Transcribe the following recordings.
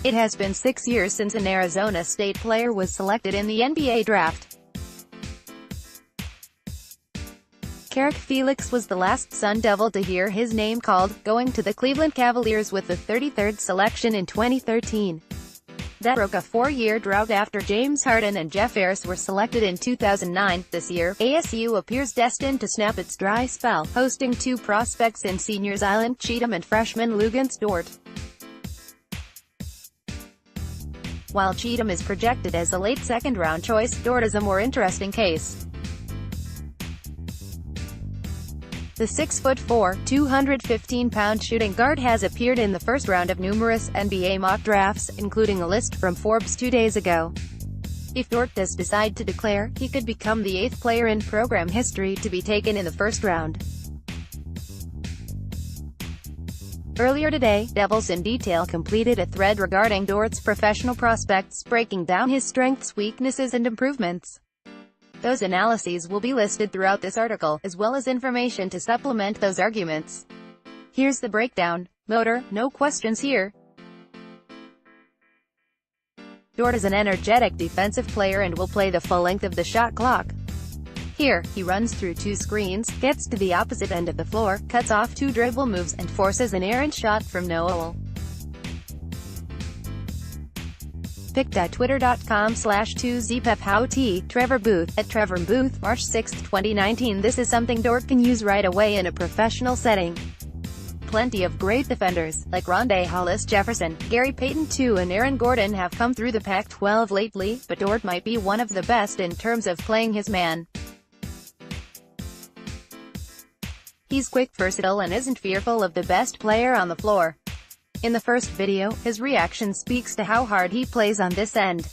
It has been 6 years since an Arizona State player was selected in the NBA draft. Carrick Felix was the last Sun Devil to hear his name called, going to the Cleveland Cavaliers with the 33rd selection in 2013. That broke a 4-year drought after James Harden and Ayres were selected in 2009. This year, ASU appears destined to snap its dry spell, hosting two prospects in senior Zylan Cheatham and freshman Luguentz Dort. While Cheatham is projected as a late second-round choice, Dort is a more interesting case. The 6'4", 215-pound shooting guard has appeared in the first round of numerous NBA mock drafts, including a list from Forbes 2 days ago. If Dort does decide to declare, he could become the 8th player in program history to be taken in the first round. Earlier today, Devils in Detail completed a thread regarding Dort's professional prospects, breaking down his strengths, weaknesses and improvements. Those analyses will be listed throughout this article, as well as information to supplement those arguments. Here's the breakdown. Motor, no questions here. Dort is an energetic defensive player and will play the full length of the shot clock. Here, he runs through 2 screens, gets to the opposite end of the floor, cuts off 2 dribble moves and forces an errant shot from no goal. Pic.twitter.com/2zpephout, Trevor Booth, at Trevor Booth, March 6, 2019. This is something Dort can use right away in a professional setting. Plenty of great defenders, like Rondé Hollis Jefferson, Gary Payton II and Aaron Gordon have come through the Pac-12 lately, but Dort might be one of the best in terms of playing his man. He's quick, versatile and isn't fearful of the best player on the floor. In the first video, his reaction speaks to how hard he plays on this end.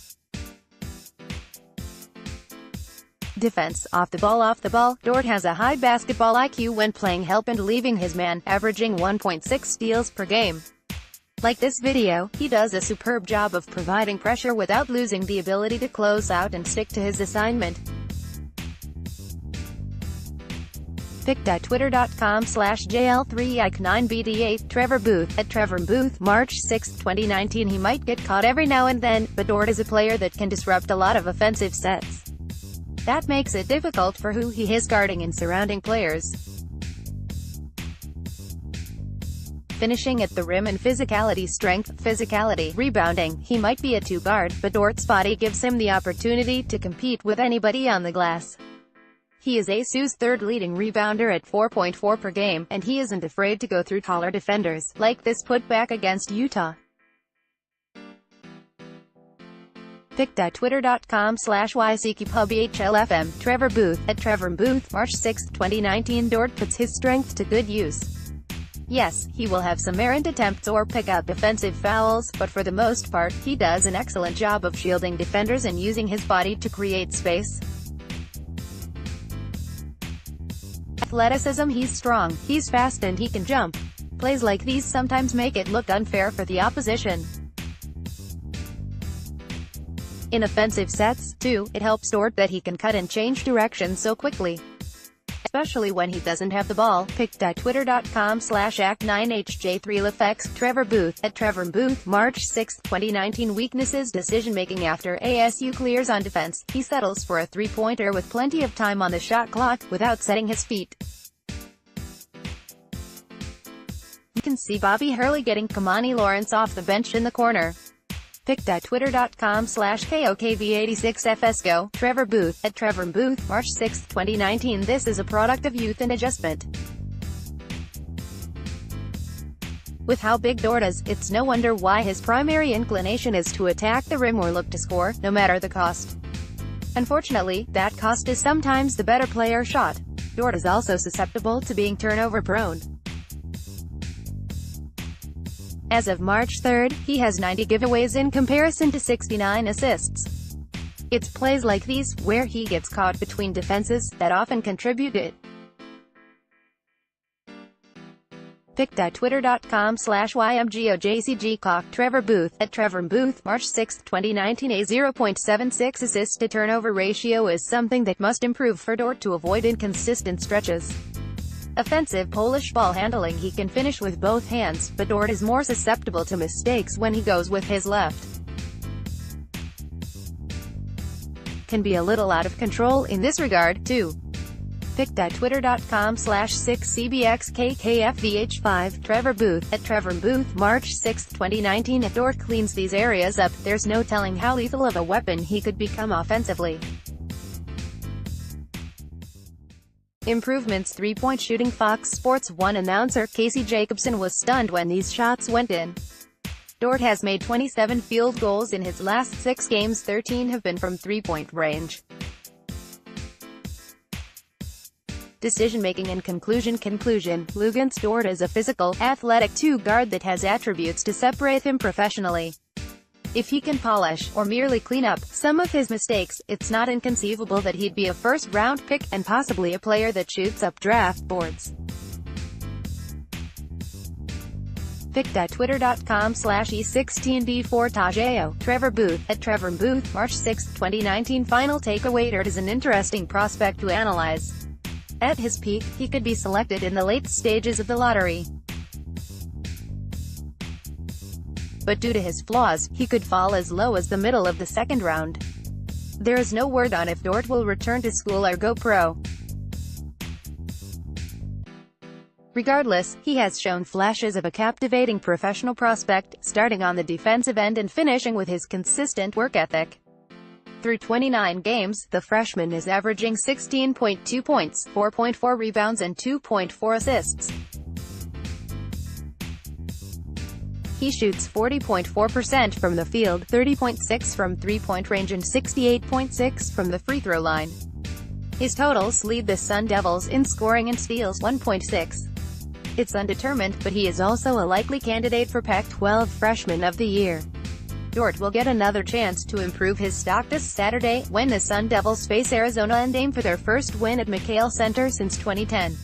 Defense, off the ball, Dort has a high basketball IQ when playing help and leaving his man, averaging 1.6 steals per game. Like this video, he does a superb job of providing pressure without losing the ability to close out and stick to his assignment. Pic.twitter.com/JL3Ike9BD8, Trevor Booth, at Trevor Booth, March 6, 2019. He might get caught every now and then, but Dort is a player that can disrupt a lot of offensive sets. That makes it difficult for who he is guarding and surrounding players. Finishing at the rim and physicality, rebounding, he might be a 2 guard, but Dort's body gives him the opportunity to compete with anybody on the glass. He is ASU's 3rd leading rebounder at 4.4 per game, and he isn't afraid to go through taller defenders, like this putback against Utah. Pic.twitter.com/YCKPubHLFM, Trevor Booth, at Trevor Booth, March 6, 2019. Dort puts his strength to good use. Yes, he will have some errant attempts or pick up offensive fouls, but for the most part, he does an excellent job of shielding defenders and using his body to create space. Athleticism, he's strong, he's fast and he can jump. Plays like these sometimes make it look unfair for the opposition. In offensive sets, too, it helps Dort that he can cut and change direction so quickly, especially when he doesn't have the ball. Pic.twitter.com/act9hj3lefx, Trevor Booth, at Trevor Booth, March 6, 2019. Weaknesses, decision-making. After ASU clears on defense, he settles for a 3-pointer with plenty of time on the shot clock, without setting his feet. You can see Bobby Hurley getting Kamani Lawrence off the bench in the corner. Pic.twitter.com/KOKV86FSGO, Trevor Booth, at Trevor Booth, March 6, 2019. This is a product of youth and adjustment. With how big Dort is, it's no wonder why his primary inclination is to attack the rim or look to score, no matter the cost. Unfortunately, that cost is sometimes the better player shot. Dort is also susceptible to being turnover-prone. As of March 3, he has 90 giveaways in comparison to 69 assists. It's plays like these, where he gets caught between defenses, that often contribute it. Pic.twitter.com/YMGOJCGClock, Trevor Booth, at Trevor Booth, March 6, 2019. A 0.76 assist-to-turnover ratio is something that must improve for Dort to avoid inconsistent stretches. offensive Polish ball handling. He can finish with both hands, but Dort is more susceptible to mistakes when he goes with his left. Can be a little out of control in this regard, too. Pic.twitter.com/6cbxkkfvh5, Trevor Booth, at Trevor Booth, March 6, 2019. If Dort cleans these areas up, there's no telling how lethal of a weapon he could become offensively. Improvements. Three-point shooting. Fox Sports 1 announcer Casey Jacobson was stunned when these shots went in. Dort has made 27 field goals in his last 6 games, 13 have been from three-point range. Decision-making and conclusion. Luguentz Dort is a physical, athletic two-guard that has attributes to separate him professionally. If he can polish, or merely clean up, some of his mistakes, it's not inconceivable that he'd be a first-round pick, and possibly a player that shoots up draft boards. Pic.twitter.com/e16d4tajeo, Trevor Booth, at Trevor Booth, March 6, 2019. Final takeaway. Dort is an interesting prospect to analyze. At his peak, he could be selected in the late stages of the lottery. But due to his flaws, he could fall as low as the middle of the second round. There is no word on if Dort will return to school or go pro. Regardless, he has shown flashes of a captivating professional prospect, starting on the defensive end and finishing with his consistent work ethic. Through 29 games, the freshman is averaging 16.2 points, 4.4 rebounds and 2.4 assists. He shoots 40.4% from the field, 30.6 from three-point range and 68.6 from the free throw line. His totals lead the Sun Devils in scoring and steals, 1.6. It's undetermined, but he is also a likely candidate for Pac-12 Freshman of the Year. Dort will get another chance to improve his stock this Saturday, when the Sun Devils face Arizona and aim for their first win at McKale Center since 2010.